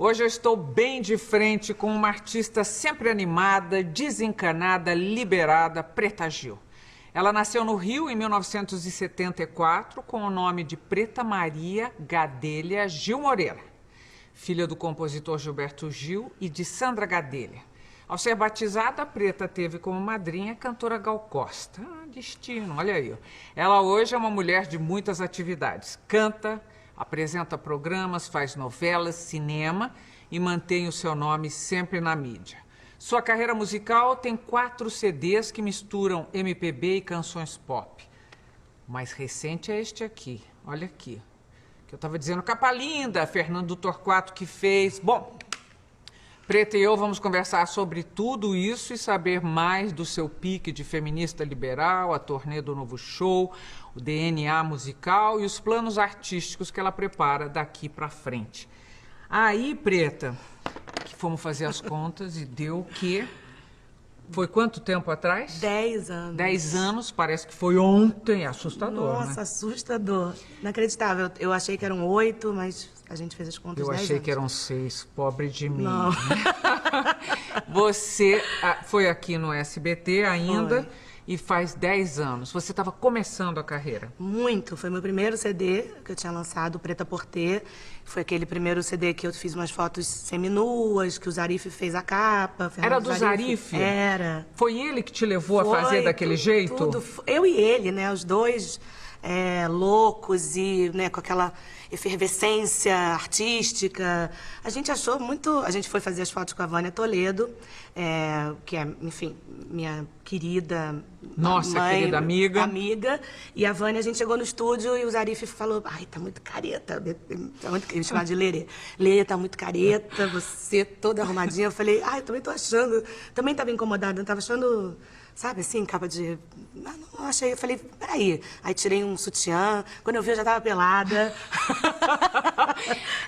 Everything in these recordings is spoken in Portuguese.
Hoje eu estou bem de frente com uma artista sempre animada, desencanada, liberada, Preta Gil. Ela nasceu no Rio em 1974 com o nome de Preta Maria Gadelha Gil Moreira, filha do compositor Gilberto Gil e de Sandra Gadelha. Ao ser batizada, a Preta teve como madrinha a cantora Gal Costa. Ah, destino, olha aí. Ela hoje é uma mulher de muitas atividades. Canta, apresenta programas, faz novelas, cinema e mantém o seu nome sempre na mídia. Sua carreira musical tem 4 CDs que misturam MPB e canções pop. O mais recente é este aqui, olha aqui. Que eu estava dizendo, capa linda, Fernando Torquato que fez. Bom, Preta e eu vamos conversar sobre tudo isso e saber mais do seu pique de feminista liberal, a turnê do novo show, o DNA musical e os planos artísticos que ela prepara daqui para frente. Aí, Preta, que fomos fazer as contas e deu que... Foi quanto tempo atrás? 10 anos. 10 anos, parece que foi ontem, assustador, Nossa, né? assustador. Inacreditável. Eu achei que eram 8, mas a gente fez as contas 10 Eu achei anos. que eram 6, pobre de mim. Não. Você foi aqui no SBT ainda Foi. e faz 10 anos. Você estava começando a carreira. Muito. Foi meu primeiro CD que eu tinha lançado, Preta Porter. Foi aquele primeiro CD que eu fiz umas fotos seminuas, que o Zarif fez a capa. Era do Zarif? Era. Foi ele que te levou a fazer daquele jeito? Tudo. Eu e ele, né? Os dois loucos e né, com aquela efervescência artística. A gente achou muito... A gente foi fazer as fotos com a Vânia Toledo, que é, enfim, minha querida Nossa, mãe, querida amiga. Amiga. E a Vânia, a gente chegou no estúdio e o Zarif falou, ai, tá muito careta. Tá muito... Ele me chamava de Lerê. Lerê, tá muito careta, você toda arrumadinha. Eu falei, ai, eu também tô achando. Também tava incomodada, não tava achando... Sabe, assim, capa de... Não achei, eu falei, peraí. Aí tirei um sutiã, quando eu vi eu já tava pelada.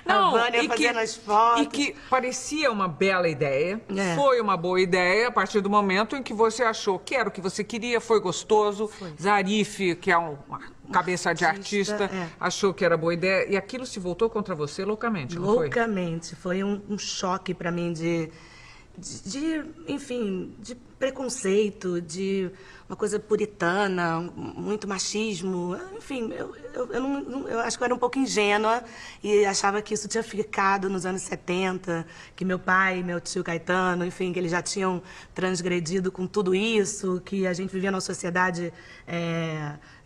Não, a Vânia fazendo as fotos. E que parecia uma bela ideia, É. foi uma boa ideia a partir do momento em que você achou que era o que você queria, foi gostoso. Foi. Zarif, que é uma cabeça de artista, achou que era boa ideia. E aquilo se voltou contra você loucamente, não foi? Loucamente. Foi um choque pra mim enfim, de preconceito, de uma coisa puritana, muito machismo. Enfim, eu acho que eu era um pouco ingênua e achava que isso tinha ficado nos anos 70, que meu pai, meu tio Caetano, enfim, que eles já tinham transgredido com tudo isso, que a gente vivia numa sociedade,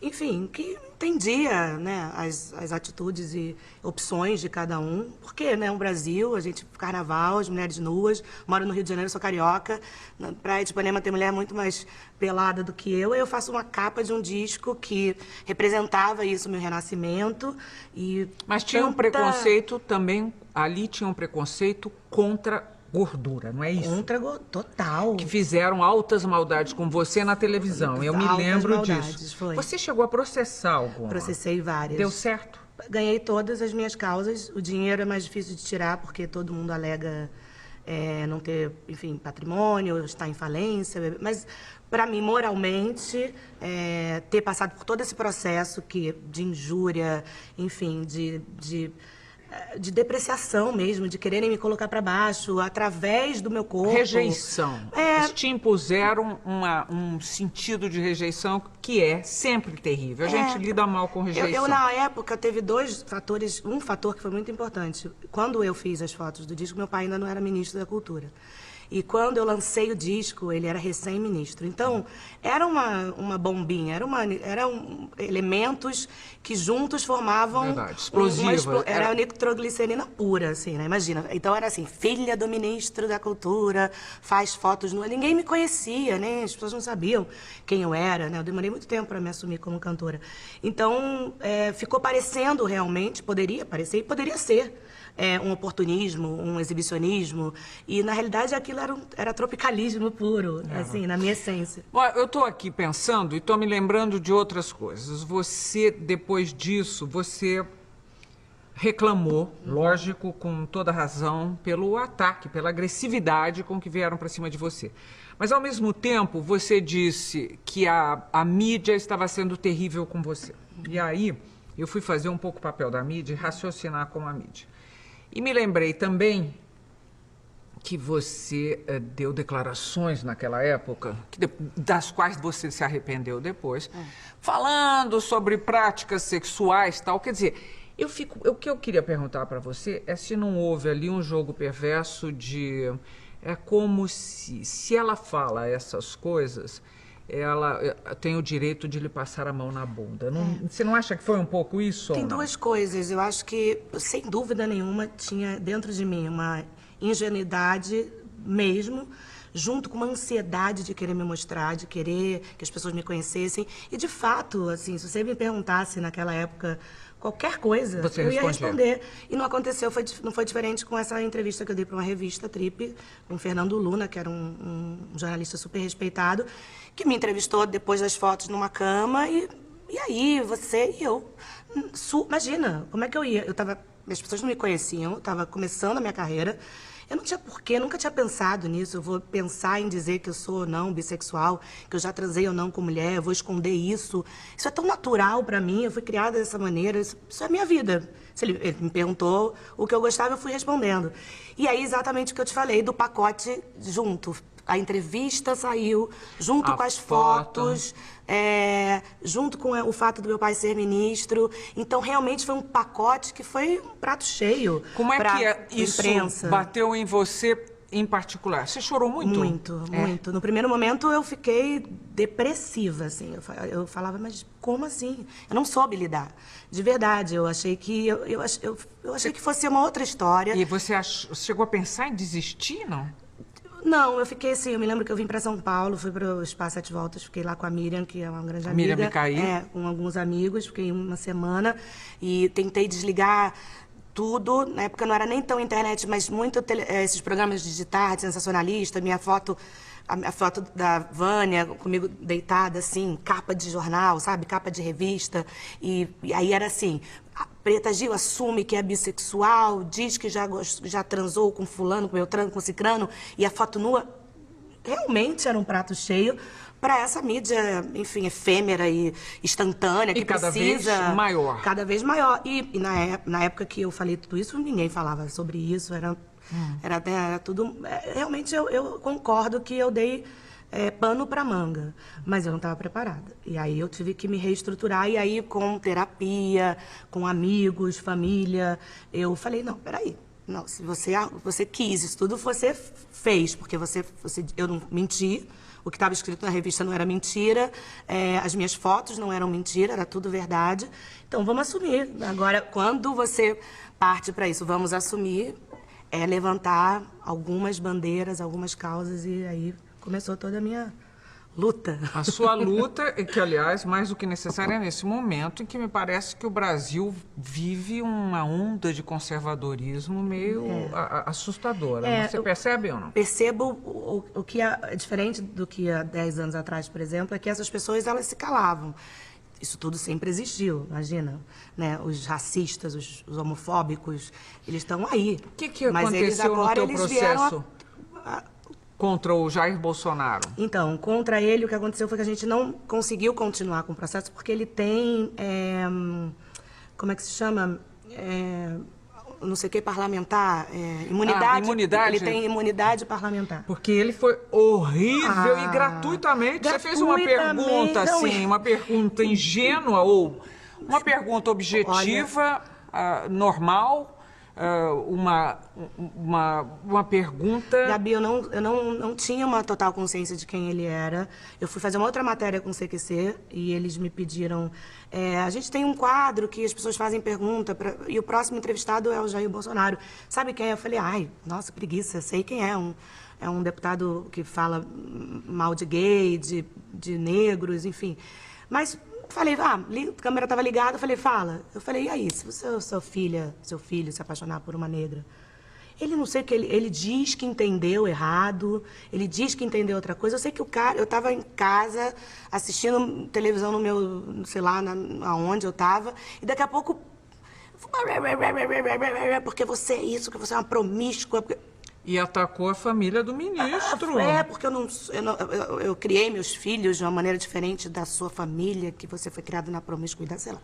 enfim, que entendia, né, as atitudes e opções de cada um. Porque, né, o Brasil, a gente, carnaval, as mulheres nuas, moro no Rio de Janeiro, sou carioca, na Praia de Ipanema tem mulher muito mais pelada do que eu. Aí eu faço uma capa de um disco que representava isso, meu renascimento. Mas tinha um preconceito também, ali tinha um preconceito contra gordura, não é isso? Total. Que fizeram altas maldades com você na televisão. Eu me lembro disso. Foi. Você chegou a processar alguma? Processei várias. Deu certo? Ganhei todas as minhas causas. O dinheiro é mais difícil de tirar, porque todo mundo alega não ter, enfim, patrimônio, estar em falência. Mas, para mim, moralmente, ter passado por todo esse processo de injúria, enfim, de depreciação mesmo, de quererem me colocar para baixo através do meu corpo. Rejeição. Eles te impuseram um sentido de rejeição que é sempre terrível. A gente lida mal com rejeição. Eu, na época, teve 2 fatores. Um fator que foi muito importante. Quando eu fiz as fotos do disco, meu pai ainda não era ministro da Cultura. E quando eu lancei o disco, ele era recém-ministro. Então, era uma bombinha, eram elementos que juntos formavam... Verdade, explosiva. Era nitroglicerina pura, assim, né? Imagina. Então, era assim, filha do ministro da Cultura, faz fotos nuas. Ninguém me conhecia, né? As pessoas não sabiam quem eu era, né? Eu demorei muito tempo para me assumir como cantora. Então, ficou parecendo realmente, poderia parecer e poderia ser. Um oportunismo, um exibicionismo, e na realidade aquilo era tropicalismo puro, assim, na minha essência. Bom, eu estou aqui pensando e estou me lembrando de outras coisas. Você, depois disso, você reclamou, lógico, com toda razão, pelo ataque, pela agressividade com que vieram para cima de você. Mas, ao mesmo tempo, você disse que a mídia estava sendo terrível com você. E aí, eu fui fazer um pouco o papel da mídia e raciocinar como a mídia. E me lembrei também que você deu declarações naquela época, das quais você se arrependeu depois, falando sobre práticas sexuais e tal. Quer dizer, o que eu queria perguntar para você é se não houve ali um jogo perverso de... É como se ela fala essas coisas, ela tem o direito de lhe passar a mão na bunda. Não, você não acha que foi um pouco isso? Tem duas coisas. Eu acho que, sem dúvida nenhuma, tinha dentro de mim uma ingenuidade mesmo, junto com uma ansiedade de querer me mostrar, de querer que as pessoas me conhecessem. E, de fato, assim, se você me perguntasse naquela época qualquer coisa, eu ia responder. E não aconteceu, não foi diferente com essa entrevista que eu dei para uma revista, Trip, com o Fernando Luna, que era um jornalista super respeitado, que me entrevistou depois das fotos numa cama. E aí, você e eu... Imagina, como é que eu ia? As pessoas não me conheciam, eu estava começando a minha carreira. Eu não tinha porquê, nunca tinha pensado nisso. Eu vou pensar em dizer que eu sou ou não bissexual, que eu já transei ou não com mulher, eu vou esconder isso. Isso é tão natural pra mim, eu fui criada dessa maneira, isso é a minha vida. Se ele me perguntou o que eu gostava, eu fui respondendo. E aí, exatamente o que eu te falei, do pacote junto. A entrevista saiu, junto com as fotos, junto com o fato do meu pai ser ministro. Então, realmente foi um pacote que foi um prato cheio. Como é que isso bateu em você em particular? Você chorou muito? Muito, muito. No primeiro momento, eu fiquei depressiva, assim. Eu falava, mas como assim? Eu não soube lidar. De verdade, eu achei que... Eu achei que fosse uma outra história. E você chegou a pensar em desistir, não? Não, eu fiquei assim, eu me lembro que eu vim para São Paulo, fui para o Espaço Sete Voltas, fiquei lá com a Miriam, que é uma grande amiga. Miriam Micaí. Com alguns amigos, fiquei uma semana e tentei desligar tudo. Na época não era nem tão internet, mas muito esses programas digitais, sensacionalista, a foto da Vânia comigo deitada, assim, capa de jornal, sabe? Capa de revista. E aí era assim... Preta Gil assume que é bissexual, diz que já transou com fulano, com Beltrano, com cicrano, e a foto nua realmente era um prato cheio para essa mídia, enfim, efêmera e instantânea, que cada precisa... vez maior. Cada vez maior. E na época que eu falei tudo isso, ninguém falava sobre isso, era tudo... Realmente eu concordo que eu dei... pano para manga, mas eu não estava preparada. E aí eu tive que me reestruturar, e aí com terapia, com amigos, família, eu falei, não, peraí, não, se você quis isso tudo, você fez, porque eu não menti, o que estava escrito na revista não era mentira, as minhas fotos não eram mentira, era tudo verdade, então vamos assumir. Agora, quando você parte para isso, vamos assumir, levantar algumas bandeiras, algumas causas, e aí... Começou toda a minha luta. A sua luta, que, aliás, mais do que necessária nesse momento em que me parece que o Brasil vive uma onda de conservadorismo meio assustadora. Você percebe ou não? Percebo o que é diferente do que há 10 anos atrás, por exemplo, é que essas pessoas, elas se calavam. Isso tudo sempre existiu, imagina, né? Os racistas, os homofóbicos, eles estão aí. O que aconteceu no teu processo? Contra o Jair Bolsonaro? Então, contra ele, o que aconteceu foi que a gente não conseguiu continuar com o processo, porque ele tem, como é que se chama? Não sei o que, parlamentar, imunidade. Imunidade? Ele tem imunidade parlamentar. Porque ele foi horrível e gratuitamente. Você fez uma pergunta, assim, uma pergunta ingênua ou uma pergunta objetiva, normal... uma pergunta... Gabi, eu não tinha uma total consciência de quem ele era. Eu fui fazer uma outra matéria com o CQC e eles me pediram... a gente tem um quadro que as pessoas fazem pergunta e o próximo entrevistado é o Jair Bolsonaro. Sabe quem é? Eu falei, nossa, preguiça, sei quem é. É um deputado que fala mal de gay, de negros, enfim. Mas... Falei, a câmera estava ligada, eu falei, fala. Eu falei, e aí, se você, seu filho se apaixonar por uma negra? Ele não sei o que, ele diz que entendeu errado, ele diz que entendeu outra coisa. Eu sei que eu estava em casa, assistindo televisão no meu, sei lá, aonde eu estava, e daqui a pouco... Porque você é isso, que você é uma promíscua... E atacou a família do ministro. Porque eu criei meus filhos de uma maneira diferente da sua família, que você foi criado na promiscuidade, sei lá.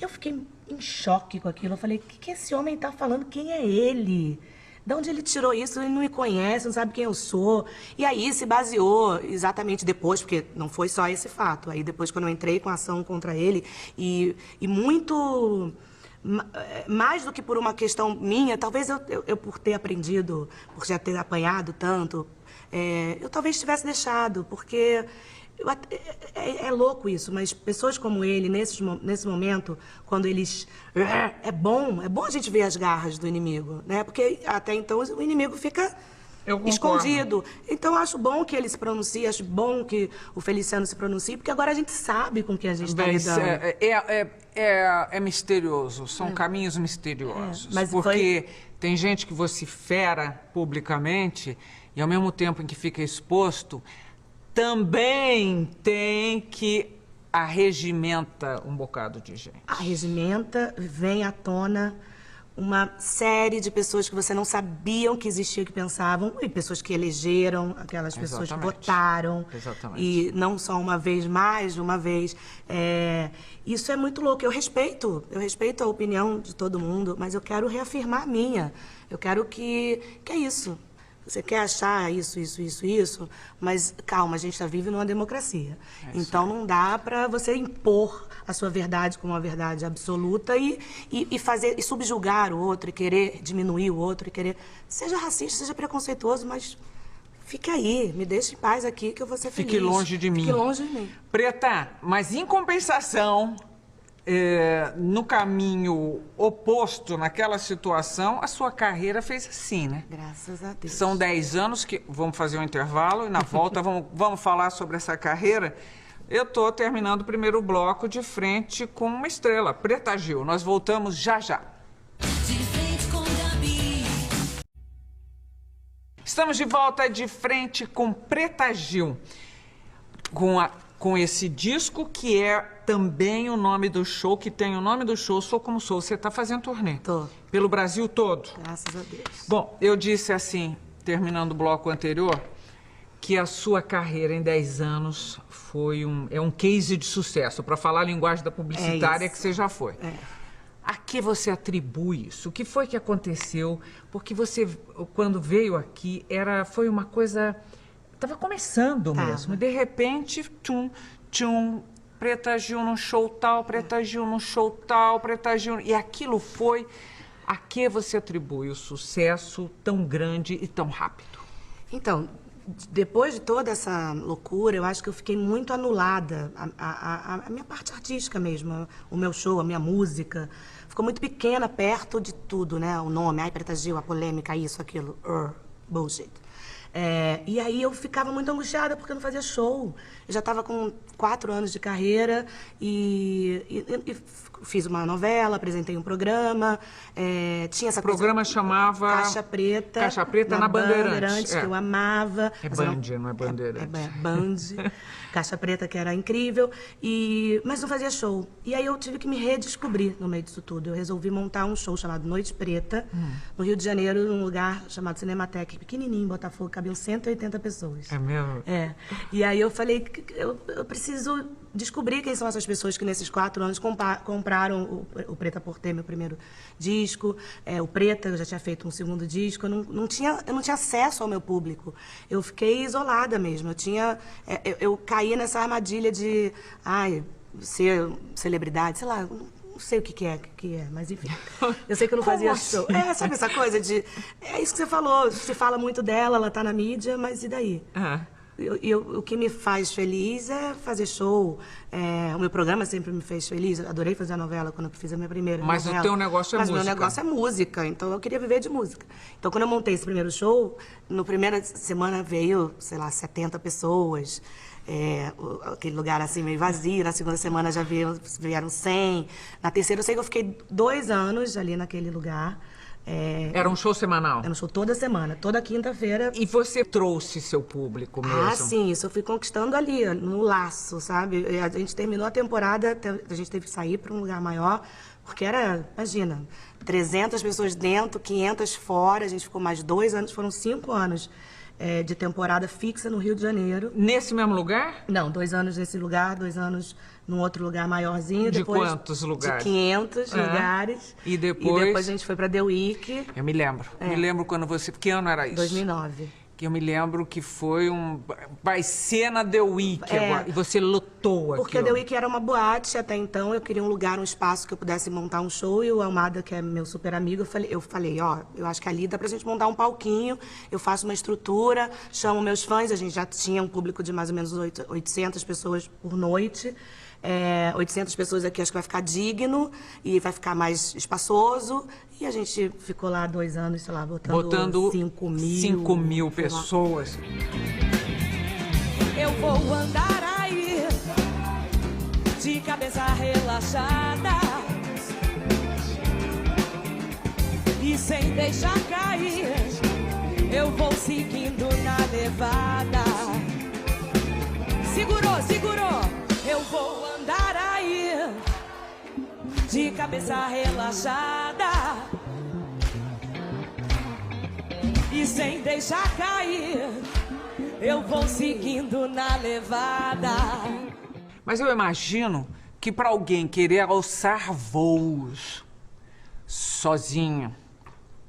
Eu fiquei em choque com aquilo. Eu falei, o que esse homem tá falando? Quem é ele? De onde ele tirou isso? Ele não me conhece, não sabe quem eu sou. E aí se baseou exatamente depois, porque não foi só esse fato. Aí depois, quando eu entrei com a ação contra ele, e muito... mais do que por uma questão minha, talvez eu por ter aprendido, por já ter apanhado tanto, eu talvez tivesse deixado, porque é louco isso, mas pessoas como ele, nesse momento, quando eles... É bom a gente ver as garras do inimigo, né? Porque até então o inimigo fica escondido. Então acho bom que ele se pronuncie, acho bom que o Feliciano se pronuncie, porque agora a gente sabe com quem a gente está lidando. É misterioso, são caminhos misteriosos. Mas porque tem gente que vocifera publicamente e ao mesmo tempo em que fica exposto, também tem que arregimenta um bocado de gente. Arregimenta, vem à tona uma série de pessoas que você não sabiam que existia, que pensavam, e pessoas que elegeram, aquelas pessoas que votaram. Exatamente. E não só uma vez, mais de uma vez. Isso é muito louco. Eu respeito a opinião de todo mundo, mas eu quero reafirmar a minha. Eu quero que é isso. Você quer achar isso, mas calma, a gente vive numa democracia. Então não dá para você impor a sua verdade como uma verdade absoluta e subjugar o outro, e querer diminuir o outro, e querer... Seja racista, seja preconceituoso, mas fique aí, me deixe em paz aqui que eu vou ser feliz. Fique longe de mim. Fique longe de mim. Preta, mas em compensação... no caminho oposto, naquela situação, a sua carreira fez assim, né? Graças a Deus. São 10 anos que... Vamos fazer um intervalo e na volta vamos falar sobre essa carreira. Eu estou terminando o primeiro bloco de frente com uma estrela, Preta Gil. Nós voltamos já já. De frente com Gabi. Estamos de volta de frente com Preta Gil. Com esse disco que é também o nome do show, que tem o nome do show, Sou Como Sou. Você está fazendo turnê? Tô. Pelo Brasil todo? Graças a Deus. Bom, eu disse assim, terminando o bloco anterior, que a sua carreira em 10 anos foi um case de sucesso, para falar a linguagem da publicitária que você já foi. A que você atribui isso? O que foi que aconteceu? Porque você, quando veio aqui, foi uma coisa... Estava começando mesmo. E de repente, Preta Gil num show tal, Preta Gil num show tal, Preta Gil... E aquilo foi... A que você atribui o sucesso tão grande e tão rápido? Então, depois de toda essa loucura, eu acho que eu fiquei muito anulada. A minha parte artística mesmo, o meu show, a minha música, ficou muito pequena perto de tudo, né? O nome, Preta Gil, a polêmica, isso, aquilo, bullshit. E aí eu ficava muito angustiada porque eu não fazia show. Eu já estava com 4 anos de carreira e fiz uma novela, apresentei um programa. Tinha essa programa coisa, chamava... Caixa Preta. Caixa Preta na Bandeirantes. Que eu amava. É Band, não é Bandeirantes. Band. Caixa Preta, que era incrível. Mas não fazia show. E aí eu tive que me redescobrir no meio disso tudo. Eu resolvi montar um show chamado Noite Preta, no Rio de Janeiro, num lugar chamado Cinemateca, pequenininho, em Botafogo, cabiam 180 pessoas. É mesmo? E aí eu falei, eu preciso descobrir quem são essas pessoas que nesses 4 anos compraram o Preta por Ter, meu primeiro disco. O Preta, eu já tinha feito um segundo disco. Eu não tinha acesso ao meu público. Eu fiquei isolada mesmo. Eu caí nessa armadilha de ser celebridade, sei lá, não sei o que é, mas enfim. Eu sei que eu não fazia show. Sabe essa coisa de... É isso que você falou, se fala muito dela, ela tá na mídia, mas e daí? O que me faz feliz é fazer show. O meu programa sempre me fez feliz. Eu adorei fazer a novela quando eu fiz a minha primeira novela. Mas o teu negócio é música. Mas o meu negócio é música, então eu queria viver de música. Então, quando eu montei esse primeiro show, na primeira semana veio, sei lá, 70 pessoas. Aquele lugar assim meio vazio. Na segunda semana já vieram 100. Na terceira, eu sei que eu fiquei 2 anos ali naquele lugar. Era um show semanal? Era um show toda semana, toda quinta-feira. E você trouxe seu público mesmo? Sim, isso eu fui conquistando ali, no laço, sabe? A gente terminou a temporada, a gente teve que sair para um lugar maior, porque imagina, 300 pessoas dentro, 500 fora, a gente ficou mais 2 anos, foram 5 anos de temporada fixa no Rio de Janeiro. Nesse mesmo lugar? Não, 2 anos nesse lugar, 2 anos num outro lugar maiorzinho. De depois, quantos lugares? De 500 lugares. E depois? A gente foi pra The Week. Eu me lembro. Me lembro quando você... Que ano era isso? 2009. Que eu me lembro que foi vai ser na The Week agora. E você lotou aqui. Porque a The Week era uma boate até então. Eu queria um lugar, um espaço que eu pudesse montar um show. E o Almada, que é meu super amigo, eu falei, ó, eu acho que ali dá pra gente montar um palquinho. Eu faço uma estrutura, chamo meus fãs. A gente já tinha um público de mais ou menos 800 pessoas por noite. 800 pessoas aqui, acho que vai ficar digno e vai ficar mais espaçoso. E a gente ficou lá 2 anos, sei lá, botando 5 mil. 5 mil pessoas. Eu vou andar aí, de cabeça relaxada, e sem deixar cair, eu vou seguindo na levada. Segurou, segurou. Eu vou andar aí, de cabeça relaxada, e sem deixar cair, eu vou seguindo na levada. Mas eu imagino que para alguém querer alçar voos sozinho,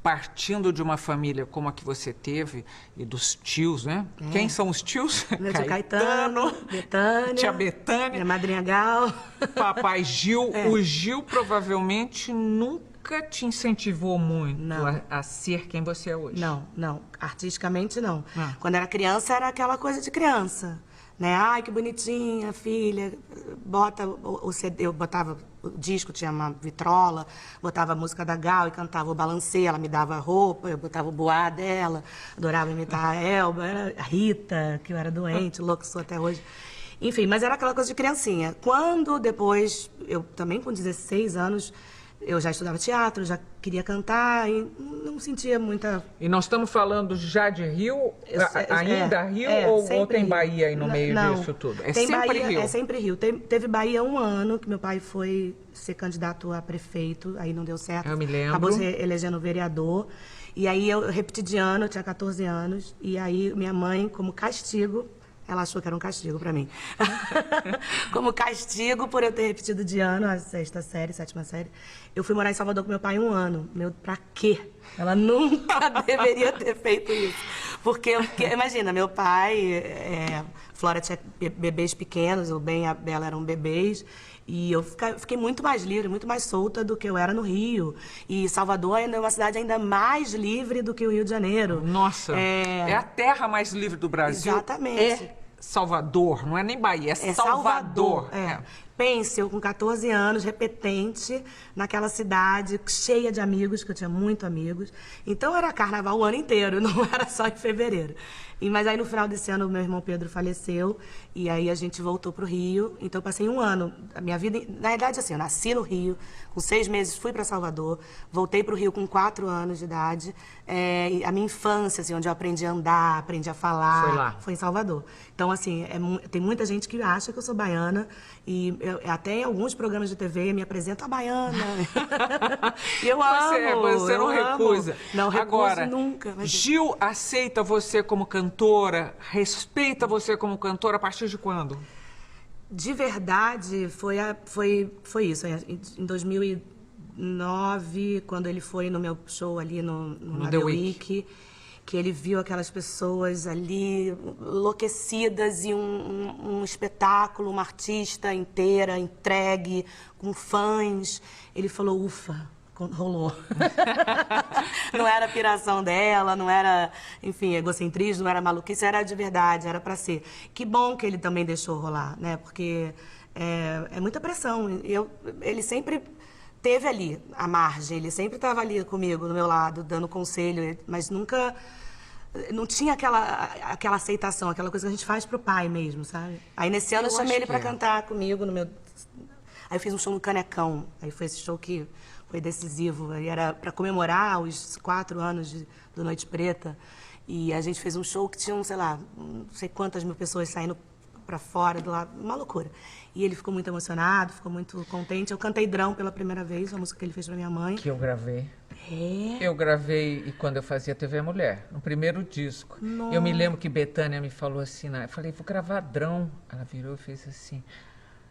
partindo de uma família como a que você teve e dos tios, né? Quem são os tios? Meu tio Caetano, Betânia, tia Betânia, minha madrinha Gal. papai Gil. O Gil provavelmente nunca te incentivou muito a ser quem você é hoje. Não. Artisticamente, não. Quando era criança, era aquela coisa de criança. Né? Ai, que bonitinha, filha. Bota o CD, eu botava o disco, tinha uma vitrola, botava a música da Gal e cantava o balancê, ela me dava roupa, eu botava o boá dela, adorava imitar a Elba, a Rita, que eu era doente, louca, sou até hoje. Enfim, mas era aquela coisa de criancinha. Quando depois, eu também com 16 anos, eu já estudava teatro, já queria cantar e não sentia muita... E nós estamos falando já de Rio, ainda Rio ou tem Rio. Bahia aí no meio disso tudo? É tem sempre Bahia, Rio? É sempre Rio. Teve Bahia 1 ano, que meu pai foi ser candidato a prefeito, aí não deu certo. Eu me lembro. Acabou se elegendo vereador. E aí eu repeti de ano, eu tinha 14 anos, e aí minha mãe, como castigo... Ela achou que era um castigo pra mim. Como castigo por eu ter repetido de ano, a 6ª série, 7ª série, eu fui morar em Salvador com meu pai 1 ano. Pra quê? Ela nunca deveria ter feito isso. Porque imagina, meu pai, Flora tinha bebês pequenos, o Ben e a Bela eram bebês. E eu fiquei muito mais livre, muito mais solta do que eu era no Rio. E Salvador ainda é uma cidade ainda mais livre do que o Rio de Janeiro. Nossa, é a terra mais livre do Brasil. Exatamente. É Salvador, não é nem Bahia, é Salvador. Pense, eu com 14 anos, repetente, naquela cidade cheia de amigos, que eu tinha muito amigos. Então era carnaval o ano inteiro, não era só em fevereiro. Mas aí no final desse ano, meu irmão Pedro faleceu, e aí a gente voltou pro Rio. Então eu passei 1 ano, a minha vida... Na verdade, assim, eu nasci no Rio, com 6 meses fui para Salvador, voltei pro Rio com 4 anos de idade. E a minha infância, assim, onde eu aprendi a andar, aprendi a falar... Foi lá? Foi em Salvador. Então, assim, tem muita gente que acha que eu sou baiana, e até em alguns programas de TV me apresentam a baiana. E eu amo. Você não recusa. Não recuso Agora, nunca. Gil aceita você como cantora, respeita você como cantora a partir de quando? De verdade, foi isso. Em 2009, quando ele foi no meu show ali no The Week, que ele viu aquelas pessoas ali enlouquecidas e um espetáculo, uma artista inteira, entregue, com fãs. Ele falou, ufa, rolou. Não era piração dela, não era, enfim, egocentrismo, não era maluquice, era de verdade, era pra ser. Que bom que ele também deixou rolar, né? Porque é muita pressão. Ele sempre teve ali a margem, ele sempre estava ali comigo, do meu lado, dando conselho, mas nunca... Não tinha aquela aceitação, aquela coisa que a gente faz pro pai mesmo, sabe? Aí nesse ano eu chamei ele pra cantar comigo no meu... Aí eu fiz um show no Canecão, aí foi esse show que foi decisivo, aí era pra comemorar os 4 anos do Noite Preta, e a gente fez um show que tinham, sei lá, não sei quantas mil pessoas saindo pra fora do lado, uma loucura. E ele ficou muito emocionado, ficou muito contente. Eu cantei Drão pela primeira vez, uma música que ele fez pra minha mãe. Que eu gravei. Eu gravei e quando eu fazia TV Mulher, no primeiro disco. Nossa. Eu me lembro que Bethânia me falou assim, eu falei, vou gravar Drão. Ela virou e fez assim,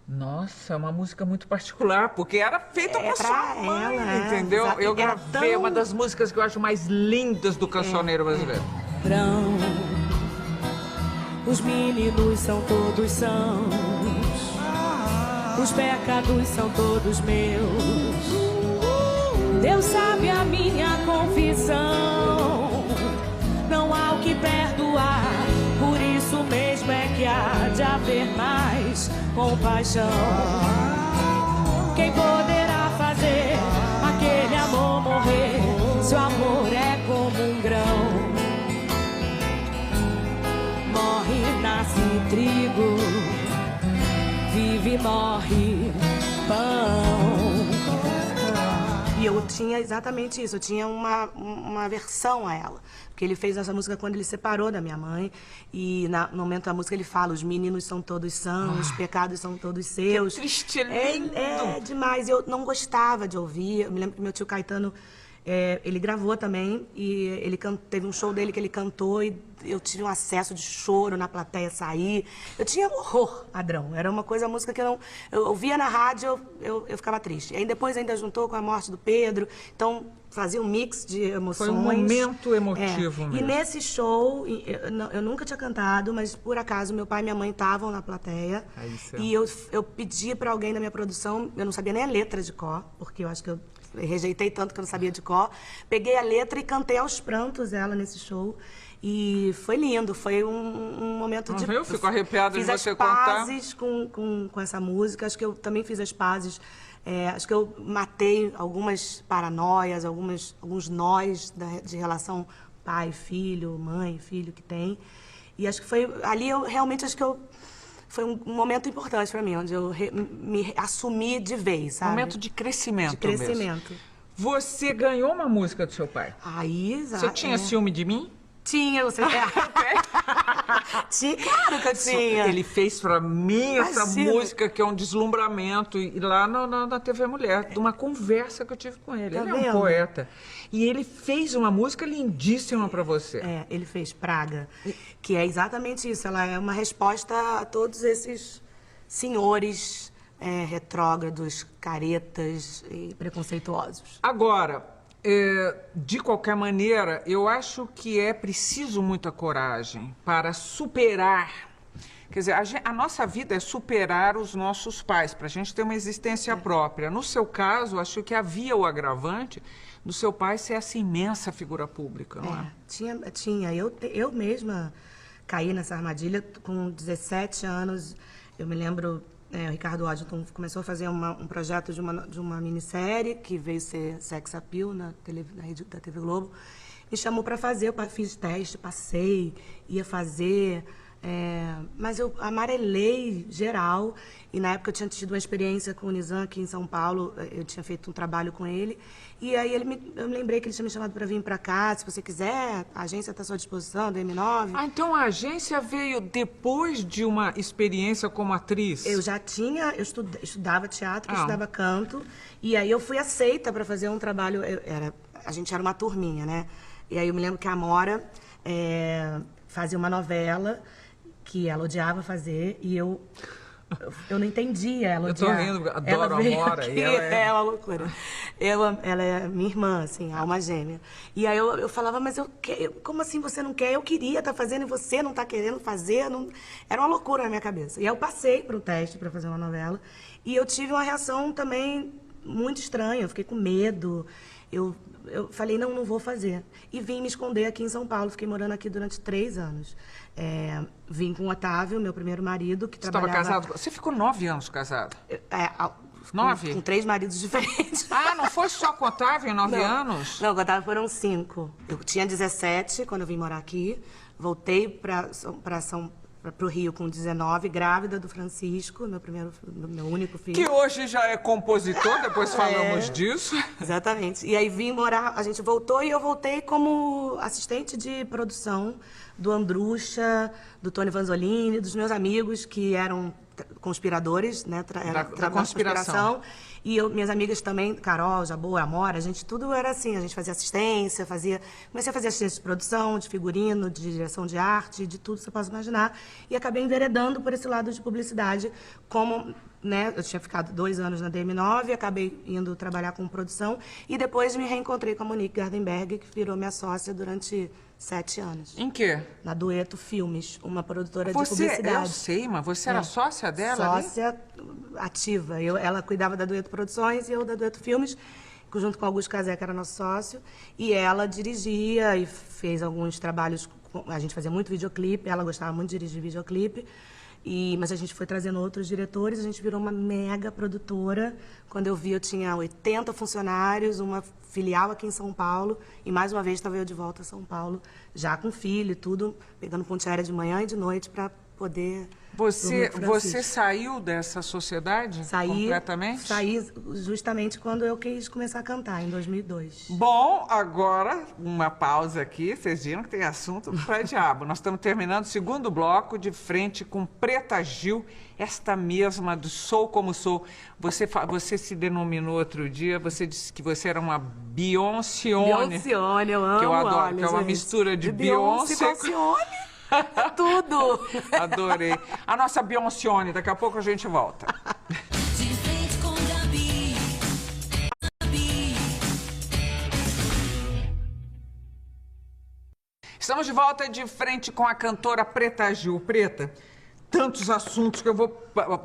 nossa, é uma música muito particular, porque era feita pra sua mãe, ela, entendeu? exato. Eu Era gravei uma das músicas que eu acho mais lindas do cancioneiro brasileiro. Drão, os meninos são todos sãos, os pecados são todos meus. Deus sabe a minha confissão, não há o que perdoar, por isso mesmo é que há de haver mais compaixão. Quem poderá fazer aquele amor morrer, se o amor é como um grão? Morre, nasce trigo, vive, morre pão. E eu tinha exatamente isso, eu tinha uma aversão a ela. Porque ele fez essa música quando ele separou da minha mãe. E no momento da música ele fala, os meninos são todos sãos, os pecados são todos seus. Que triste, lindo. É demais, eu não gostava de ouvir. Eu me lembro que meu tio Caetano, ele gravou também. E ele teve um show dele que ele cantou e eu tive um acesso de choro na plateia, saí. Eu tinha horror a Drão. Era uma coisa, a música que eu ouvia na rádio, eu ficava triste. E aí depois ainda juntou com a morte do Pedro. Então fazia um mix de emoções. Foi um momento emotivo mesmo. E nesse show, eu nunca tinha cantado, mas por acaso meu pai e minha mãe estavam na plateia. E eu pedi para alguém da minha produção, eu não sabia nem a letra de cor, porque eu acho que eu rejeitei tanto que eu não sabia de cor. Peguei a letra e cantei aos prantos ela nesse show. E foi lindo, foi um momento de... Eu fico arrepiada de você contar. Fiz as pazes com essa música, acho que eu também fiz as pazes. Acho que eu matei algumas paranoias, alguns nós de relação pai, filho, mãe, filho que tem. E acho que foi ali, eu realmente acho que foi um momento importante para mim, onde eu me assumi de vez, sabe? Momento de crescimento. De crescimento. Mesmo. Você ganhou uma música do seu pai. Aí, exato. Você tinha ciúme de mim? Tinha, você tinha, claro que eu tinha. Ele fez pra mim essa música que é um deslumbramento e lá na TV Mulher, de uma conversa que eu tive com ele. Ele é um poeta. E ele fez uma música lindíssima pra você. Ele fez Praga, que é exatamente isso. Ela é uma resposta a todos esses senhores retrógrados, caretas e preconceituosos. Agora, de qualquer maneira, eu acho que é preciso muita coragem para superar. Quer dizer, a nossa vida é superar os nossos pais, para a gente ter uma existência própria. No seu caso, acho que havia o agravante do seu pai ser essa imensa figura pública, não é? Tinha. Eu mesma caí nessa armadilha com 17 anos. Eu me lembro... o Ricardo Washington começou a fazer um projeto de uma minissérie que veio ser Sex Appeal na rede da TV Globo. Me chamou para fazer, eu fiz teste, passei, ia fazer, mas eu amarelei geral. E na época eu tinha tido uma experiência com o Nizam aqui em São Paulo, eu tinha feito um trabalho com ele. E aí eu me lembrei que ele tinha me chamado para vir para cá, se você quiser, a agência está à sua disposição, do M9. Ah, então a agência veio depois de uma experiência como atriz? Eu já tinha, eu estudava teatro, estudava canto, e aí eu fui aceita para fazer um trabalho, a gente era uma turminha, né? E aí eu me lembro que a Amora fazia uma novela que ela odiava fazer, e eu não entendia ela odiar. Eu tô rindo, adoro a Amora. Aqui, é uma loucura. Ela é minha irmã, assim, alma gêmea. E aí eu falava, mas como assim você não quer? Eu queria estar fazendo e você não está querendo fazer. Não... Era uma loucura na minha cabeça. E aí eu passei para o teste para fazer uma novela. E eu tive uma reação também muito estranha. Eu fiquei com medo. Eu falei, não vou fazer. E vim me esconder aqui em São Paulo. Fiquei morando aqui durante 3 anos. Vim com o Otávio, meu primeiro marido, que trabalhava... Você estava casado? Você ficou 9 anos casado? 9? Com 3 maridos diferentes. Ah, não foi só com o Otávio em 9 anos? Não, com o Otávio foram 5. Eu tinha 17 quando eu vim morar aqui. Voltei para o Rio com 19, grávida do Francisco, meu único filho. Que hoje já é compositor, depois falamos disso. Exatamente. E aí vim morar, a gente voltou e eu voltei como assistente de produção do Andrucha, do Tony Vanzolini, dos meus amigos que eram conspiradores, né? Da conspiração. E minhas amigas também, Carol, Jabô, Amora, a gente tudo era assim, a gente fazia assistência, comecei a fazer assistência de produção, de figurino, de direção de arte, de tudo que você possa imaginar. E acabei enveredando por esse lado de publicidade, como, né, eu tinha ficado 2 anos na DM9, acabei indo trabalhar com produção, e depois me reencontrei com a Monique Gardenberg, que virou minha sócia durante 7 anos. Em quê? Na Dueto Filmes, uma produtora de publicidade. Eu sei, mas você era sócia dela? Sócia ativa. Ela cuidava da Dueto Produções e eu da Dueto Filmes, junto com Augusto Cazé, que era nosso sócio. E ela dirigia e fez alguns trabalhos. A gente fazia muito videoclipe, ela gostava muito de dirigir videoclipe. Mas a gente foi trazendo outros diretores, a gente virou uma mega produtora. Quando eu vi, eu tinha 80 funcionários, uma filial aqui em São Paulo, e mais uma vez estava eu de volta a São Paulo, já com filho e tudo, pegando ponte aérea de manhã e de noite para poder... Você saiu dessa sociedade completamente? Saí justamente quando eu quis começar a cantar, em 2002. Bom, agora uma pausa aqui. Vocês viram que tem assunto pra diabo. Nós estamos terminando o segundo bloco de frente com Preta Gil, esta mesma do Sou Como Sou. Você se denominou outro dia, você disse que você era uma Beyoncione. Beyoncione, eu amo. Que eu adoro, olha, que é uma gente, mistura de Beyoncé com Beyoncione. É tudo! Adorei. A nossa Beyoncione, daqui a pouco a gente volta. De frente com Gabi. Estamos de volta de frente com a cantora Preta Gil. Preta, tantos assuntos que eu vou...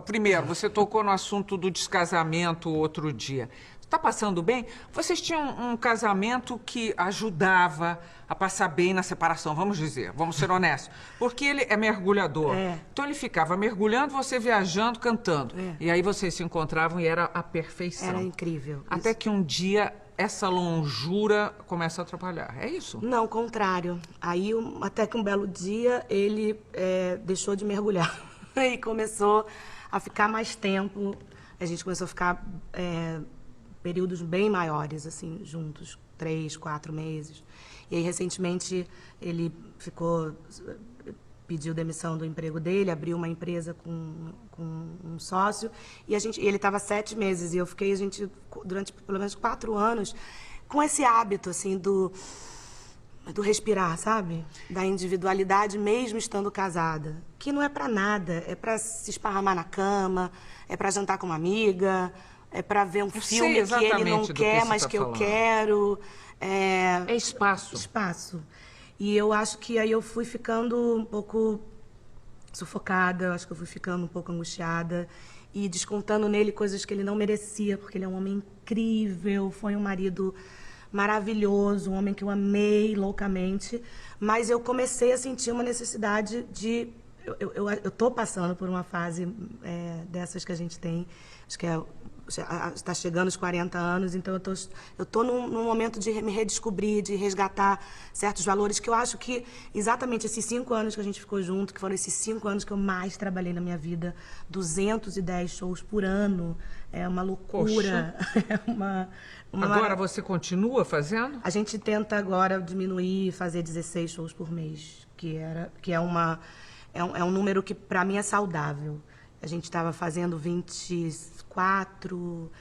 Primeiro, você tocou no assunto do descasamento outro dia. Está passando bem? Vocês tinham um casamento que ajudava a passar bem na separação, vamos dizer, vamos ser honestos. Porque ele é mergulhador. Então ele ficava mergulhando, você viajando, cantando. E aí vocês se encontravam e era a perfeição. Era incrível. Até que um dia essa longura começa a atrapalhar. É isso? Não, o contrário. Aí, até que um belo dia, ele deixou de mergulhar. E começou a ficar mais tempo. A gente começou a ficar... períodos bem maiores, assim, juntos, 3, 4 meses. E aí, recentemente, ele pediu demissão do emprego dele, abriu uma empresa com um sócio, e ele estava 7 meses, e eu fiquei, durante pelo menos 4 anos, com esse hábito, assim, do respirar, sabe? Da individualidade, mesmo estando casada. Que não é pra nada, é pra se esparramar na cama, é pra jantar com uma amiga... É para ver um filme que ele não quer, mas que eu quero. É espaço. Espaço. E eu acho que aí eu fui ficando um pouco sufocada, eu acho que eu fui ficando um pouco angustiada e descontando nele coisas que ele não merecia, porque ele é um homem incrível, foi um marido maravilhoso, um homem que eu amei loucamente, mas eu comecei a sentir uma necessidade de... Eu tô passando por uma fase dessas que a gente tem, acho que está chegando aos 40 anos, então eu tô num momento de me redescobrir, de resgatar certos valores que eu acho que exatamente esses 5 anos que a gente ficou junto, que foram esses 5 anos que eu mais trabalhei na minha vida, 210 shows por ano, é uma loucura. Agora você continua fazendo? A gente tenta agora diminuir e fazer 16 shows por mês, que é um número que para mim é saudável. A gente estava fazendo 24...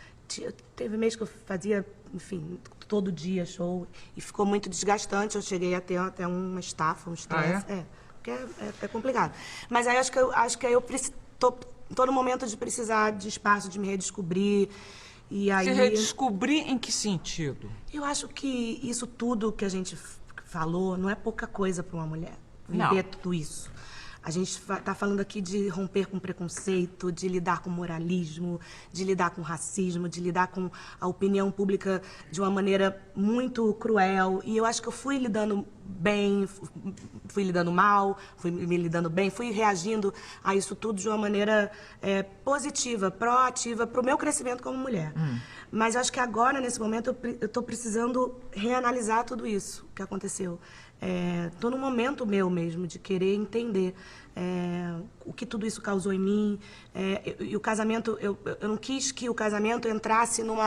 Teve mês que eu fazia, enfim, todo dia show. E ficou muito desgastante. Eu cheguei a ter até uma estafa, um estresse. Porque é complicado. Mas aí acho que aí eu tô no momento de precisar de espaço, de me redescobrir. E aí... Se redescobrir em que sentido? Eu acho que isso tudo que a gente falou não é pouca coisa para uma mulher. Viver tudo isso. A gente está falando aqui de romper com preconceito, de lidar com moralismo, de lidar com racismo, de lidar com a opinião pública de uma maneira muito cruel. E eu acho que eu fui lidando bem, fui lidando mal, fui me lidando bem, fui reagindo a isso tudo de uma maneira positiva, proativa, para o meu crescimento como mulher. Mas acho que agora, nesse momento, eu estou precisando reanalisar tudo isso que aconteceu. Estou num momento meu mesmo de querer entender o que tudo isso causou em mim. E o casamento, eu não quis que o casamento entrasse no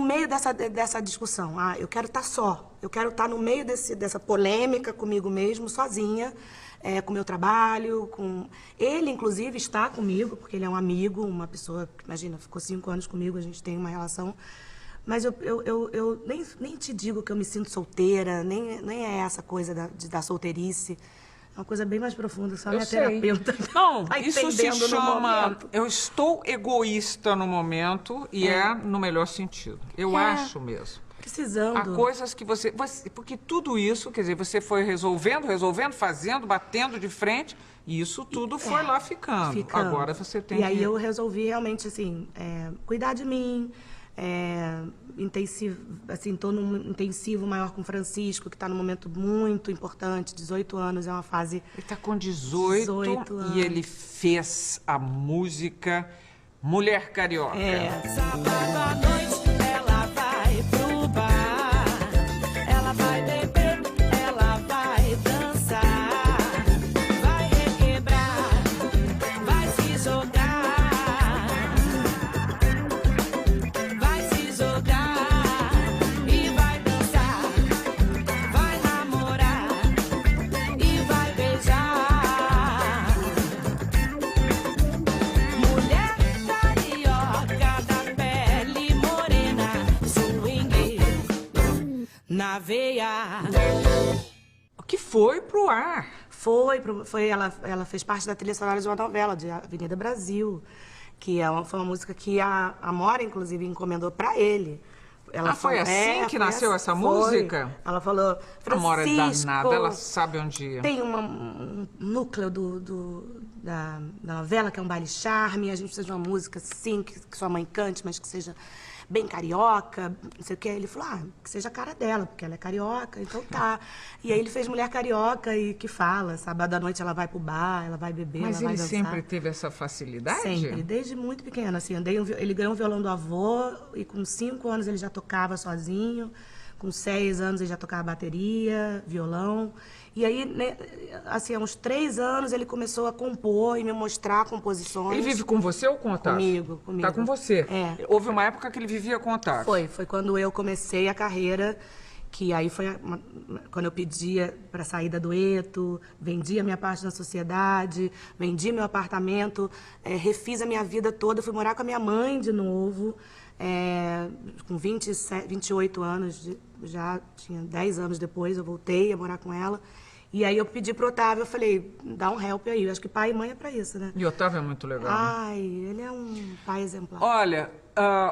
meio dessa discussão. Eu quero estar só. Eu quero estar no meio dessa polêmica comigo mesmo, sozinha, com o meu trabalho, com... Ele, inclusive, está comigo, porque ele é um amigo, uma pessoa que, imagina, ficou 5 anos comigo, a gente tem uma relação. Mas eu nem te digo que eu me sinto solteira, nem é essa coisa da solteirice. É uma coisa bem mais profunda, só minha terapeuta. Não, tá isso se entendendo no chama... momento. Eu estou egoísta no momento e é no melhor sentido. Eu acho mesmo. Precisando. Há coisas que você... Porque tudo isso, quer dizer, você foi resolvendo, fazendo, batendo de frente, e isso tudo foi lá ficando. Agora você tem E aí eu resolvi realmente, assim, cuidar de mim, tô num intensivo maior com o Francisco, que está num momento muito importante, 18 anos, é uma fase... Ele está com 18 anos. E ele fez a música Mulher Carioca. Sábado à noite ela vai pro bar, ela vai beber, ela vai dançar, vai requebrar, vai se jogar, e vai dançar, vai namorar e vai beijar. Mulher carioca da pele morena, swing na veia. O que foi pro ar? Ela fez parte da trilha sonora de uma novela, de Avenida Brasil, que foi uma música que a Amora, inclusive, encomendou pra ele. Ela foi assim que nasceu essa música? Ela falou, A Amora é Francisco, danada, ela sabe onde ir. tem um núcleo da novela, que é um baile charme, a gente precisa de uma música, sim, que sua mãe cante, mas que seja bem carioca, não sei o que. Ele falou, que seja a cara dela, porque ela é carioca, então tá. E aí ele fez Mulher Carioca e que fala, sábado à noite ela vai pro bar, ela vai beber, Mas ela vai ele dançar. sempre teve essa facilidade? Sempre, desde muito pequeno, assim, ele ganhou um violão do avô e com 5 anos ele já tocava sozinho, com 6 anos ele já tocava bateria, violão, e aí, né, assim, há uns 3 anos ele começou a compor e me mostrar composições. Ele vive com você ou com o Otávio? Comigo. Tá com você? É. Houve uma época que ele vivia com o Otávio. Foi quando eu comecei a carreira, que aí foi quando eu pedia para sair da Dueto, vendia minha parte na sociedade, vendi meu apartamento, refiz a minha vida toda, fui morar com a minha mãe de novo, com 28 anos, já tinha 10 anos depois, eu voltei a morar com ela. E aí eu pedi pro Otávio, eu falei, dá um help aí, eu acho que pai e mãe é pra isso, né? E o Otávio é muito legal. Ai, ele é um pai exemplar. Olha,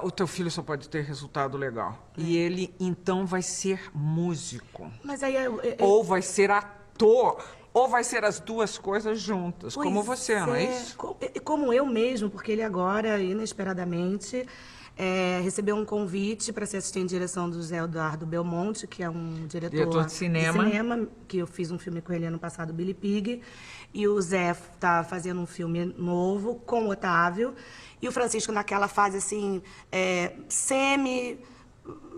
o teu filho só pode ter resultado legal. E ele, então, vai ser músico. Mas aí Ou vai ser ator. Ou vai ser as duas coisas juntas, como você, não é isso? Como eu mesmo, porque ele agora, inesperadamente, recebeu um convite para ser assistente de direção do Zé Eduardo Belmonte, que é um diretor de cinema, que eu fiz um filme com ele ano passado, Billy Pig. E o Zé está fazendo um filme novo com o Otávio. E o Francisco, naquela fase, assim,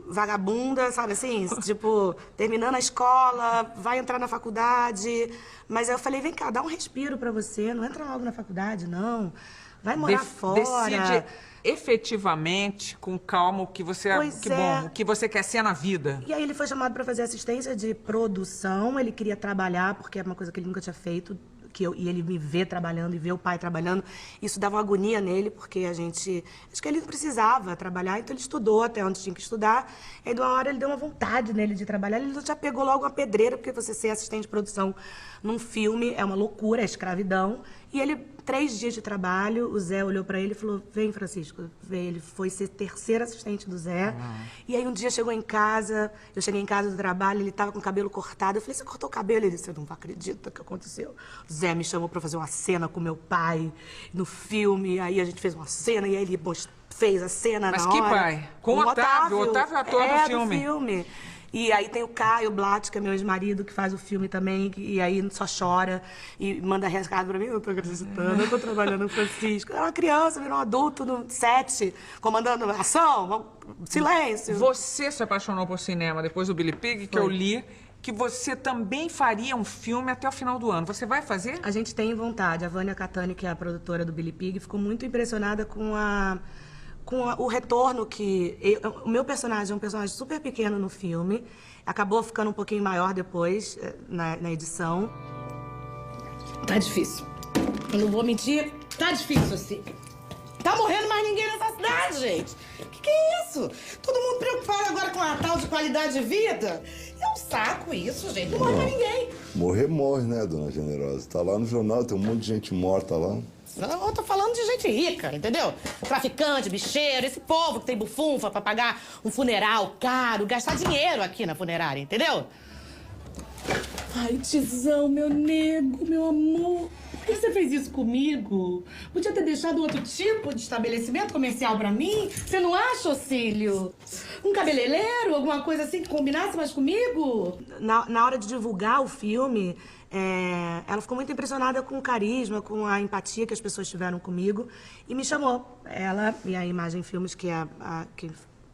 vagabunda, sabe assim? Tipo, terminando a escola, vai entrar na faculdade. Mas aí eu falei, vem cá, dá um respiro pra você, não entra logo na faculdade, não. Vai morar fora. Decide efetivamente, com calma, o que você o que você quer ser na vida. E aí ele foi chamado para fazer assistência de produção, ele queria trabalhar, porque é uma coisa que ele nunca tinha feito. E ele me vê trabalhando e vê o pai trabalhando, isso dava uma agonia nele, porque acho que ele não precisava trabalhar, então ele estudou até onde tinha que estudar, e aí de uma hora ele deu uma vontade nele de trabalhar, ele já pegou logo uma pedreira, porque você ser assistente de produção num filme é uma loucura, é escravidão, e ele, 3 dias de trabalho, o Zé olhou pra ele e falou, vem, Francisco, vem. Ele foi ser terceiro assistente do Zé, e aí um dia chegou em casa, eu cheguei em casa do trabalho, ele tava com o cabelo cortado, eu falei, você cortou o cabelo? Ele disse, eu não acredito o que aconteceu. O Zé me chamou pra fazer uma cena com meu pai no filme, aí a gente fez uma cena e aí ele fez a cena na hora. Mas que pai? Com o Otávio. O Otávio é ator do filme. Do filme. E aí tem o Caio Blatt, que é meu ex-marido, que faz o filme também, e aí só chora e manda recado pra mim, eu não tô acreditando, eu tô trabalhando no Francisco. Era uma criança, virou um adulto no set, comandando ação, silêncio. Você se apaixonou por cinema depois do Billy Pig, que eu li, que você também faria um filme até o final do ano. Você vai fazer? A gente tem vontade. A Vânia Catani, que é a produtora do Billy Pig, ficou muito impressionada com o retorno que... O meu personagem é um personagem super pequeno no filme, acabou ficando um pouquinho maior depois, na edição. Tá difícil. Eu não vou mentir, tá difícil assim. Tá morrendo mais ninguém nessa cidade, gente. Que é isso? Todo mundo preocupado agora com a tal de qualidade de vida? É um saco isso, gente. Não morre mais ninguém. Morrer morre, né, dona Generosa? Tá lá no jornal, tem um monte de gente morta lá. Eu tô falando de gente rica, entendeu? Traficante, bicheiro, esse povo que tem bufunfa pra pagar um funeral caro, gastar dinheiro aqui na funerária, entendeu? Ai, tizão, meu nego, meu amor. Por que você fez isso comigo? Podia ter deixado outro tipo de estabelecimento comercial pra mim? Você não acha, Ocílio? Um cabeleireiro, alguma coisa assim que combinasse mais comigo? Na hora de divulgar o filme, ela ficou muito impressionada com o carisma, com a empatia que as pessoas tiveram comigo e me chamou. Ela e a Imagem Filmes, que é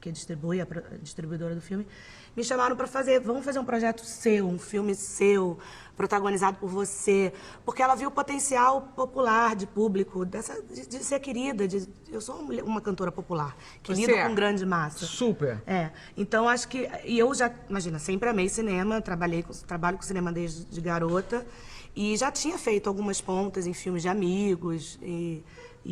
que distribui, a distribuidora do filme, me chamaram para vamos fazer um projeto seu, um filme seu, protagonizado por você, porque ela viu o potencial popular de público, de ser querida, eu sou uma cantora popular, que lida com grande massa. Super. Então acho que, e eu já, imagina, sempre amei cinema, trabalho com cinema desde garota, e já tinha feito algumas pontas em filmes de amigos, e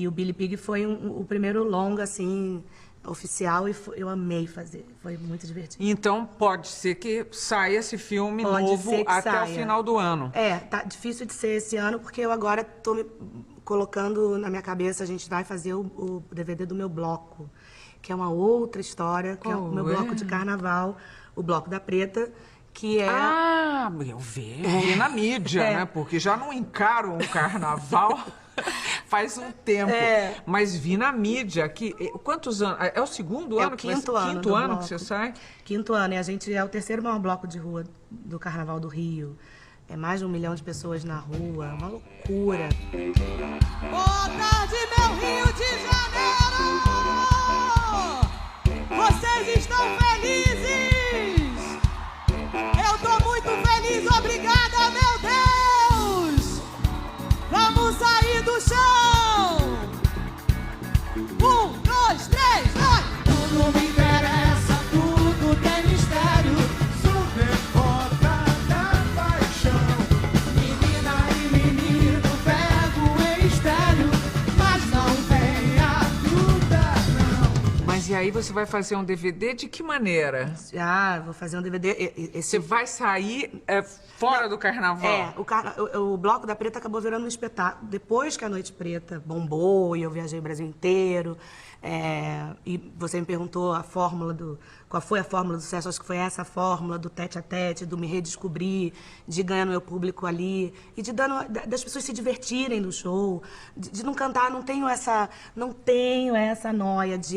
o Billy Pig foi o primeiro longa, assim, oficial, e eu amei fazer. Foi muito divertido. Então, pode ser que saia esse filme novo até o final do ano. Tá difícil de ser esse ano, porque eu agora tô me colocando na minha cabeça, a gente vai fazer o DVD do meu bloco, que é uma outra história, que é o meu bloco de carnaval, o Bloco da Preta, que é... Ah, eu vi na mídia, né? Porque já não encaro um carnaval... Faz um tempo, mas vi na mídia que... Quantos anos? É o segundo ano? É o quinto ano. Quinto ano que você sai? Quinto ano, e a gente é o terceiro maior bloco de rua do Carnaval do Rio. É mais de 1 milhão de pessoas na rua, é uma loucura. Boa tarde, meu Rio de Janeiro! Vocês estão felizes? Eu tô muito feliz, obrigada, meu Deus! Vamos sair do chão! 1, 2, 3, vai! Tudo me interessa, tudo tem mistério. Super foda da paixão. Menina e menino, pego em estéreo, mas não tenha dúvida, não. Mas e aí você vai fazer um DVD de que maneira? Vou fazer um DVD... Você vai sair fora do carnaval? O Bloco da Preta acabou virando um espetáculo. Depois que a Noite Preta bombou e eu viajei o Brasil inteiro, e você me perguntou qual foi a fórmula do sucesso, acho que foi essa fórmula do tete-a-tete, do me redescobrir, de ganhar meu público ali, e das pessoas se divertirem no show, de não cantar, não tenho essa noia de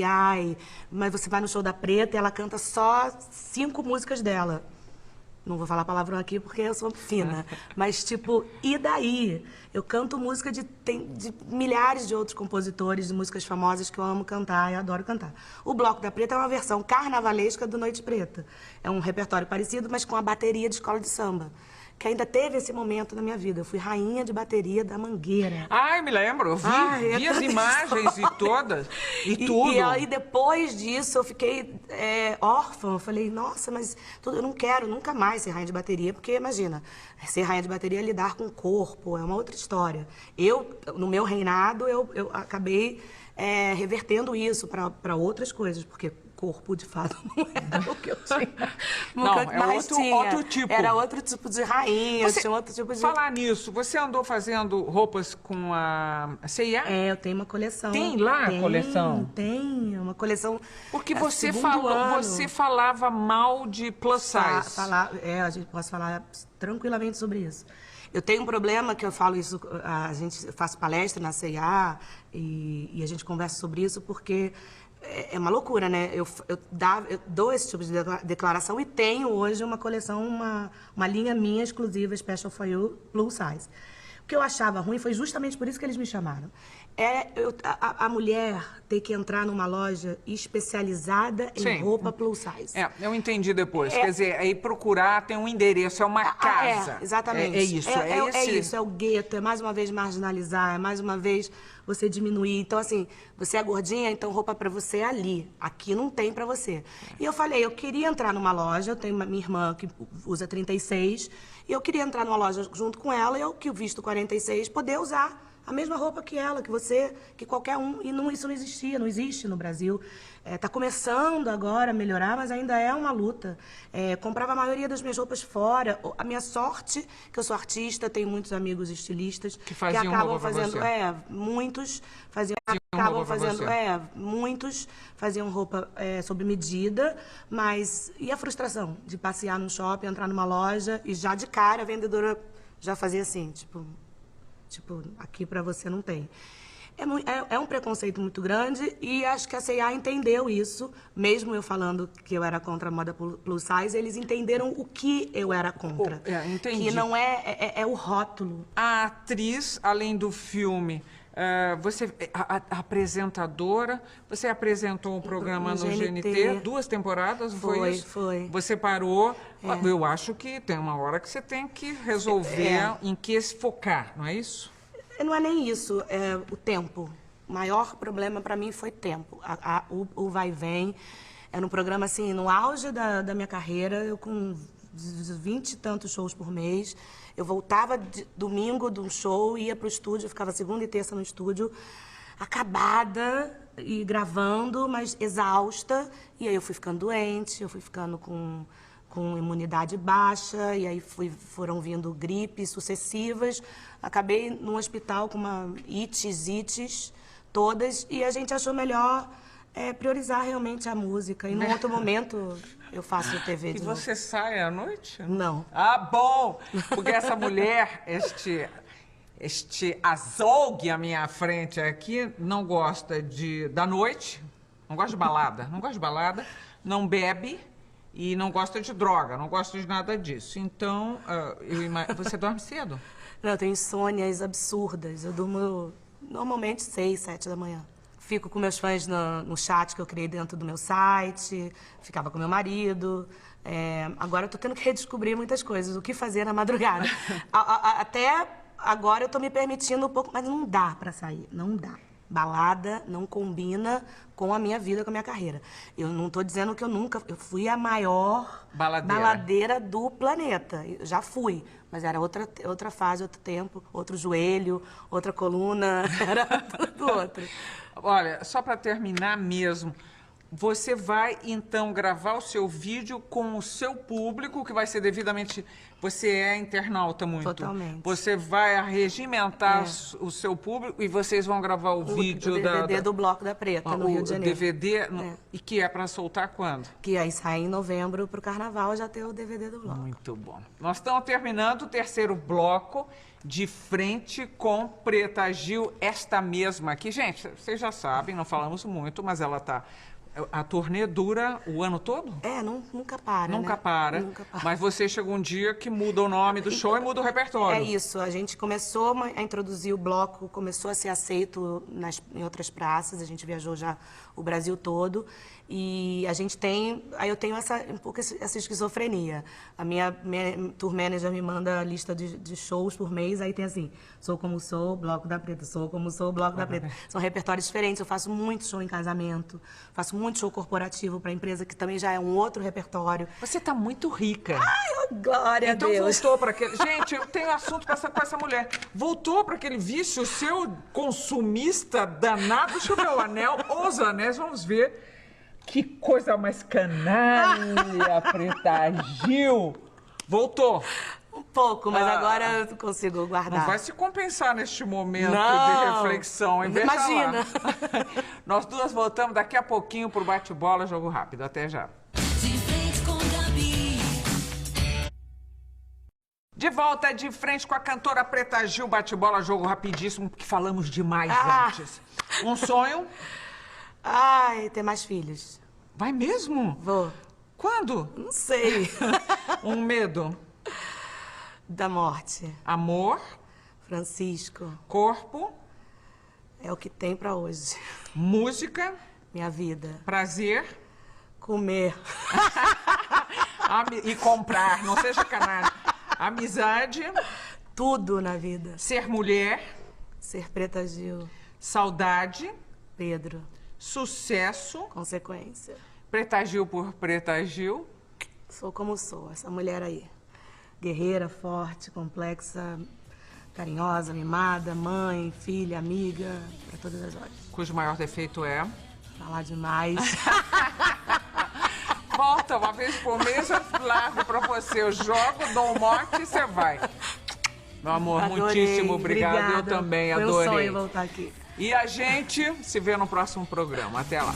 mas você vai no show da Preta e ela canta só 5 músicas dela. Não vou falar palavrão aqui porque eu sou fina. Mas, tipo, e daí? Eu canto música de milhares de outros compositores, de músicas famosas que eu amo cantar e adoro cantar. O Bloco da Preta é uma versão carnavalesca do Noite Preta. É um repertório parecido, mas com a bateria de escola de samba. Que ainda teve esse momento na minha vida. Eu fui rainha de bateria da Mangueira. Ai, me lembro. Eu vi as imagens e todas, e tudo. E aí, depois disso, eu fiquei órfã. Eu falei, nossa, mas eu não quero nunca mais ser rainha de bateria, porque, imagina, ser rainha de bateria é lidar com o corpo, é uma outra história. No meu reinado, eu acabei revertendo isso para outras coisas, porque corpo, de fato, não era o que eu tinha. Outro tipo. Era outro tipo de rainha, tinha outro tipo de... Falar nisso, você andou fazendo roupas com a C&A? Eu tenho uma coleção. Tem lá a coleção? Tem, uma coleção. Porque você falava mal de plus size. A gente pode falar tranquilamente sobre isso. Eu tenho um problema que eu falo isso, faço palestra na C&A e a gente conversa sobre isso porque é uma loucura, né? Eu dou esse tipo de declaração e tenho hoje uma coleção, uma linha minha exclusiva, Special for You, plus size. O que eu achava ruim foi justamente por isso que eles me chamaram. A mulher ter que entrar numa loja especializada em roupa plus size. Eu entendi depois. Quer dizer, aí procurar tem um endereço, é uma casa. Exatamente. É isso, é o gueto, é mais uma vez marginalizar, é mais uma vez você diminuir. Então, assim, você é gordinha, então roupa pra você é ali. Aqui não tem pra você. E eu falei, eu queria entrar numa loja, eu tenho minha irmã que usa 36, e eu queria entrar numa loja junto com ela, eu que visto 40 46, poder usar a mesma roupa que ela, que você, que qualquer um. E isso não existia, não existe no Brasil. Tá começando agora a melhorar, mas ainda é uma luta. Comprava a maioria das minhas roupas fora. A minha sorte, que eu sou artista, tenho muitos amigos estilistas que faziam acabam roupa pra fazendo, você. muitos faziam, roupa pra você. muitos faziam roupa sob medida, mas e a frustração de passear num shopping, entrar numa loja e já de cara a vendedora já fazia assim, tipo, aqui pra você não tem. É um preconceito muito grande e acho que a C&A entendeu isso, mesmo eu falando que eu era contra a moda plus size, eles entenderam o que eu era contra. Entendi. Que não é o rótulo. A atriz, além do filme, você, a apresentadora, você apresentou um programa no GNT, 2 temporadas, foi isso? Foi. Você parou. Eu acho que tem uma hora que você tem que resolver em que se focar, não é isso? Não é nem isso, é o tempo. O maior problema para mim foi tempo. O vai e vem. Era um programa assim, no auge da minha carreira, eu com 20 e tantos shows por mês. Eu voltava domingo de um show, ia pro estúdio, ficava segunda e terça no estúdio, acabada e gravando, mas exausta. E aí eu fui ficando doente, eu fui ficando com imunidade baixa, e aí foram vindo gripes sucessivas. Acabei num hospital com uma ites, todas, e a gente achou melhor priorizar realmente a música. E num outro momento eu faço TV de E novo. você sai à noite? Não. Ah, bom! Porque essa mulher, este azougue à minha frente aqui, não gosta da noite, não gosta de balada, não bebe, e não gosta de droga, não gosta de nada disso. Então, você dorme cedo? Não, eu tenho insônias absurdas. Eu durmo normalmente 6, 7 da manhã. Fico com meus fãs no chat que eu criei dentro do meu site, ficava com meu marido. Agora eu tô tendo que redescobrir muitas coisas, o que fazer na madrugada. Até agora eu tô me permitindo um pouco, mas não dá pra sair, não dá. Balada não combina com a minha vida, com a minha carreira. Eu não tô dizendo que eu fui a maior baladeira do planeta. Eu já fui, mas era outra fase, outro tempo, outro joelho, outra coluna, era tudo outro. Olha, só para terminar mesmo, você vai então gravar o seu vídeo com o seu público, que vai ser devidamente... Você é internauta muito. Totalmente. Você vai regimentar o seu público e vocês vão gravar o vídeo do DVD do Bloco da Preta, no Rio de Janeiro. O DVD, e que é para soltar quando? Que aí sai em novembro pro Carnaval, já ter o DVD do Bloco. Muito bom. Nós estamos terminando o 3º bloco de frente com Preta Gil, esta mesma aqui. Gente, vocês já sabem, não falamos muito, mas ela tá... A turnê dura o ano todo? Nunca para, Nunca né? para. Nunca para. Mas você chega um dia que muda o nome do show e muda o repertório. É isso. A gente começou a introduzir o bloco, começou a ser aceito em outras praças. A gente viajou já o Brasil todo. E a gente tem... Aí eu tenho um pouco essa esquizofrenia. A minha tour manager me manda a lista de shows por mês. Aí tem assim, Sou Como Sou, Bloco da Preta. Sou Como Sou, Bloco da Preta. São repertórios diferentes. Eu faço muito show em casamento. Faço muito show corporativo para a empresa, que também já é um outro repertório. Você tá muito rica. Ai, glória a Deus. Então voltou para aquele... Gente, eu tenho assunto com essa mulher. Voltou para aquele vício seu consumista danado. Deixa eu ver o anel. Os anéis, vamos ver. Que coisa mais canalha, Preta Gil. Voltou. Um pouco, mas agora eu consigo guardar. Não vai se compensar neste momento Não. de reflexão. Imagina. Nós duas voltamos daqui a pouquinho pro bate-bola, jogo rápido. Até já. De frente com Gabi. De volta, de frente com a cantora Preta Gil, bate-bola, jogo rapidíssimo, porque falamos demais antes. Um sonho? Ai, ter mais filhos. Vai mesmo? Vou. Quando? Não sei. Um medo? Da morte. Amor? Francisco. Corpo? É o que tem pra hoje. Música? Minha vida. Prazer? Comer. E comprar, não seja canalha. Amizade? Tudo na vida. Ser mulher? Ser Preta Gil. Saudade? Pedro. Sucesso? Consequência. Preta Gil por Preta Gil? Sou como sou, essa mulher aí. Guerreira, forte, complexa, carinhosa, mimada, mãe, filha, amiga, pra todas as horas. Cujo maior defeito é? Falar demais. Volta uma vez por mês, eu largo pra você. Eu jogo, dou um mote e você vai. Meu amor, Adorei, muitíssimo obrigado. obrigada. Eu também Foi adorei. um sonho voltar aqui. E a gente se vê no próximo programa. Até lá.